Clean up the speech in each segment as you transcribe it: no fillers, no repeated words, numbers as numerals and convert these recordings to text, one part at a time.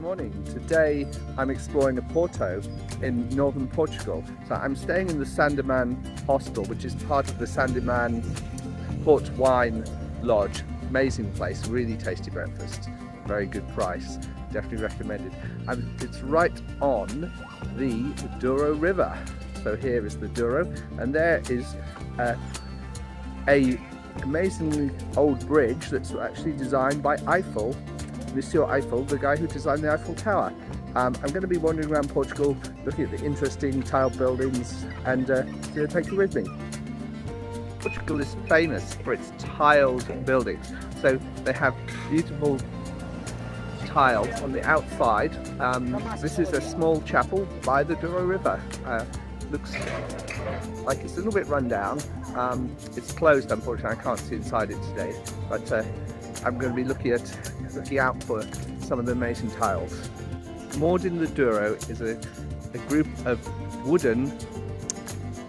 morning. Today I'm exploring a Porto in northern Portugal. So I'm staying in the Sandeman hostel, which is part of the Sandeman Port Wine Lodge. Amazing place, really tasty breakfast, very good price, definitely recommended. It's right on the Douro River. So here is the Douro, and there is a amazingly old bridge that's actually designed by Monsieur Eiffel, the guy who designed the Eiffel Tower. I'm going to be wandering around Portugal looking at the interesting tiled buildings and take you with me. Portugal is famous for its tiled buildings. So they have beautiful tiles on the outside. This is a small chapel by the Douro River. Looks like it's a little bit run down. It's closed, unfortunately. I can't see inside it today, but I'm going to be looking out for some of the amazing tiles. Moored in the Douro is a group of wooden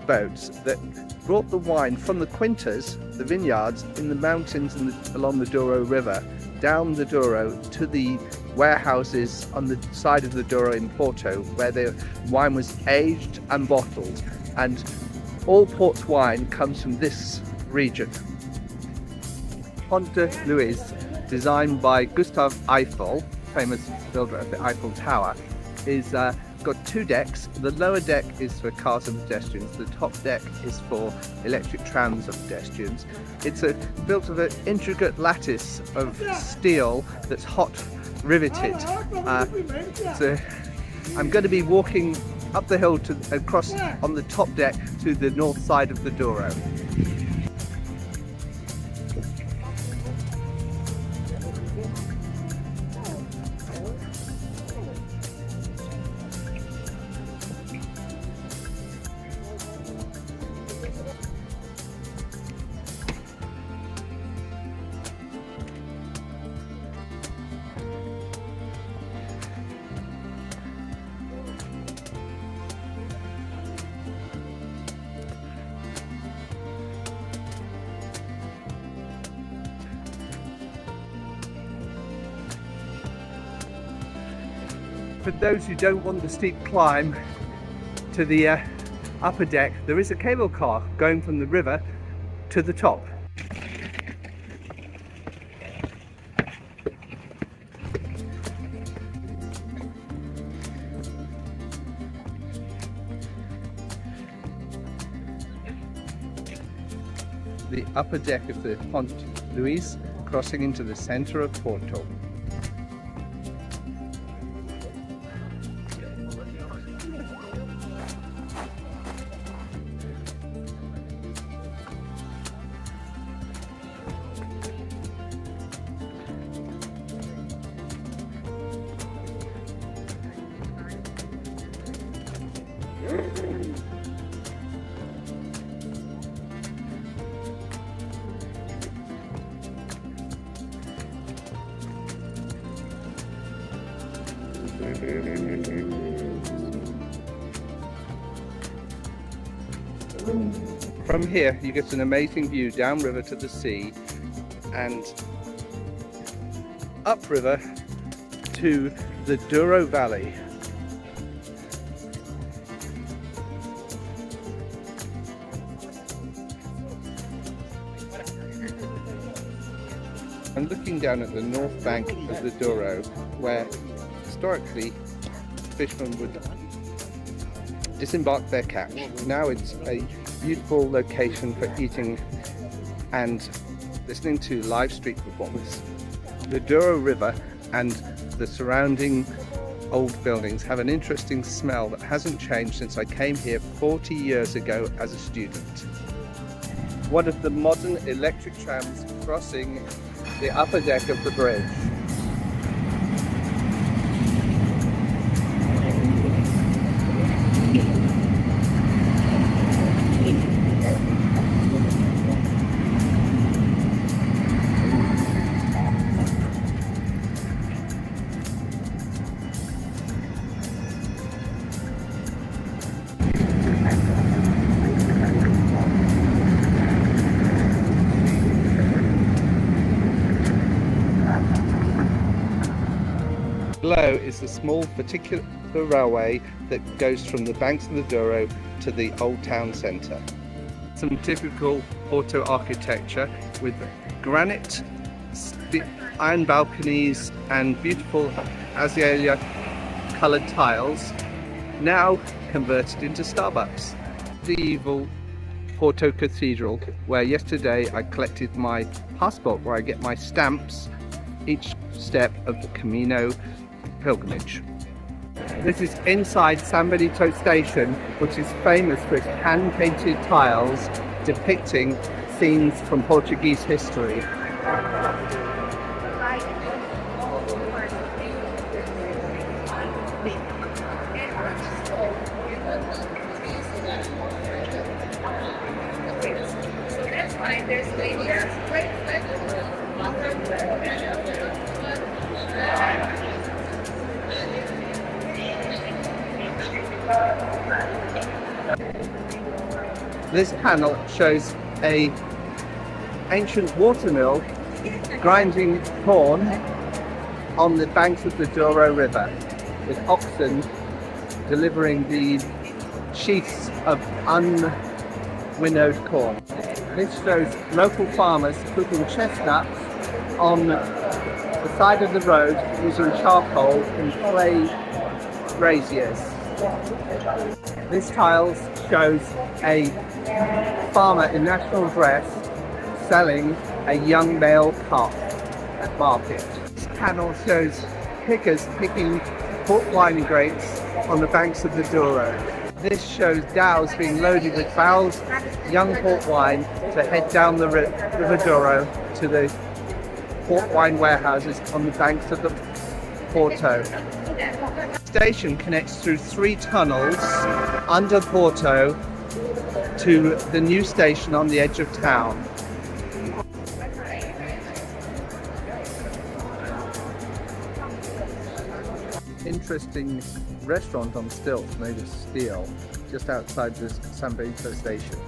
boats that brought the wine from the quintas, the vineyards in the mountains along the Douro River, down the Douro to the warehouses on the side of the Douro in Porto, where the wine was aged and bottled. And all port wine comes from this region. Ponte Luís, designed by Gustav Eiffel, famous builder of the Eiffel Tower, is got two decks. The lower deck is for cars and pedestrians. The top deck is for electric trams and pedestrians. It's built of an intricate lattice of steel that's hot riveted. So I'm going to be walking up the hill across on the top deck to the north side of the Douro. For those who don't want the steep climb to the upper deck, there is a cable car going from the river to the top. The upper deck of the Ponte Luís, crossing into the centre of Porto. From here you get an amazing view downriver to the sea and upriver to the Douro Valley. I'm looking down at the north bank of the Douro, where historically fishermen would disembark their catch. Now it's a beautiful location for eating and listening to live street performers. The Douro River and the surrounding old buildings have an interesting smell that hasn't changed since I came here 40 years ago as a student. One of the modern electric trams crossing the upper deck of the bridge. Below is the small particular railway that goes from the banks of the Douro to the old town centre. Some typical Porto architecture with granite, iron balconies and beautiful azalea coloured tiles, now converted into Starbucks. Medieval Porto Cathedral, where yesterday I collected my passport, where I get my stamps each step of the Camino pilgrimage. This is inside San Benito station, which is famous for its hand-painted tiles depicting scenes from Portuguese history. This panel shows a ancient watermill grinding corn on the banks of the Douro River, with oxen delivering the sheaths of unwinnowed corn. This shows local farmers cooking chestnuts on the side of the road using charcoal in clay braziers. This tile shows a farmer in national dress selling a young male calf at market. This panel shows pickers picking port wine grapes on the banks of the Douro. This shows dhows being loaded with barrels of young port wine to head down the River Douro to the port wine warehouses on the banks of the Porto. The station connects through 3 tunnels under Porto to the new station on the edge of town. Interesting restaurant on stilts made of steel just outside the San Benito station.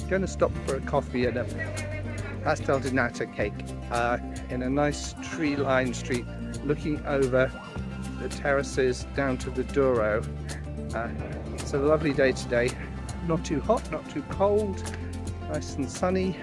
Going to stop for a coffee and a pastel de nata cake in a nice tree-lined street looking over the terraces down to the Douro. It's a lovely day today, not too hot, not too cold, nice and sunny.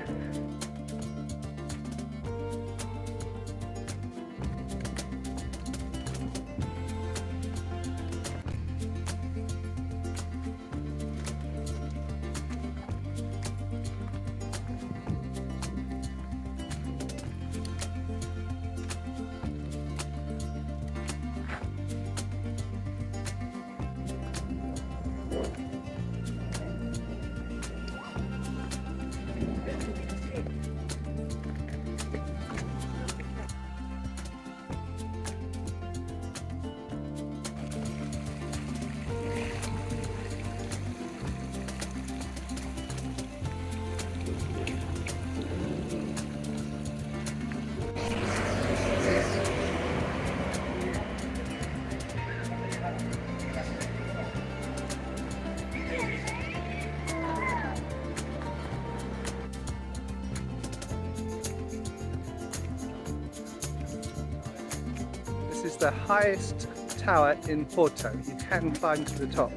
This is the highest tower in Porto. You can climb to the top.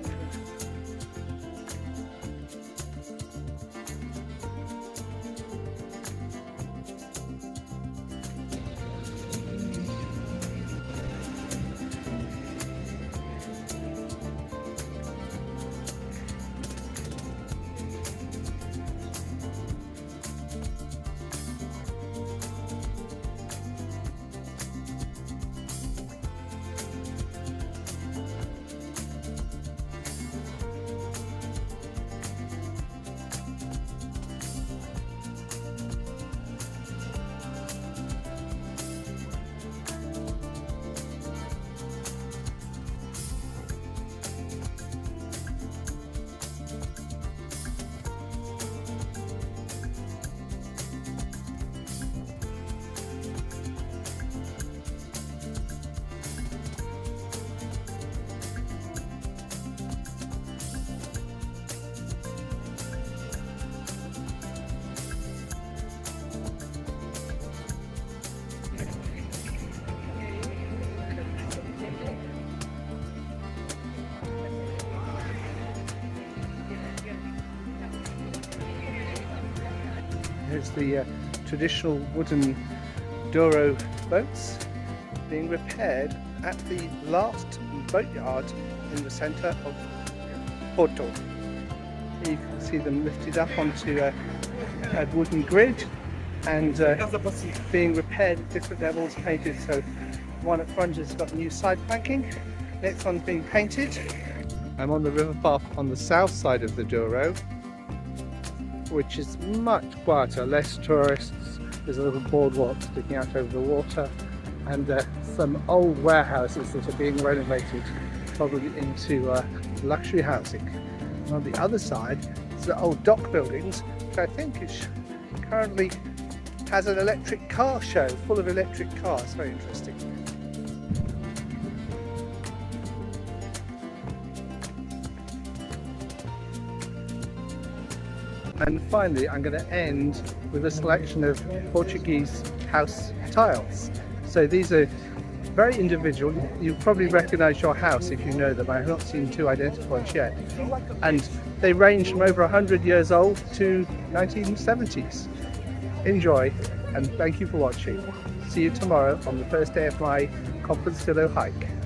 Here's the traditional wooden Douro boats being repaired at the last boatyard in the centre of Porto. Here you can see them lifted up onto a wooden grid and being repaired at different levels, painted. So one at front has got new side planking, next one's being painted. I'm on the river path on the south side of the Douro, which is much quieter, less tourists. There's a little boardwalk sticking out over the water, and some old warehouses that are being renovated, probably into luxury housing. And on the other side, it's the old dock buildings, which I think is currently has an electric car show full of electric cars. Very interesting. And finally, I'm going to end with a selection of Portuguese house tiles. So these are very individual. You probably recognise your house if you know them. I have not seen two identical ones yet. And they range from over 100 years old to 1970s. Enjoy, and thank you for watching. See you tomorrow on the first day of my Compostilla hike.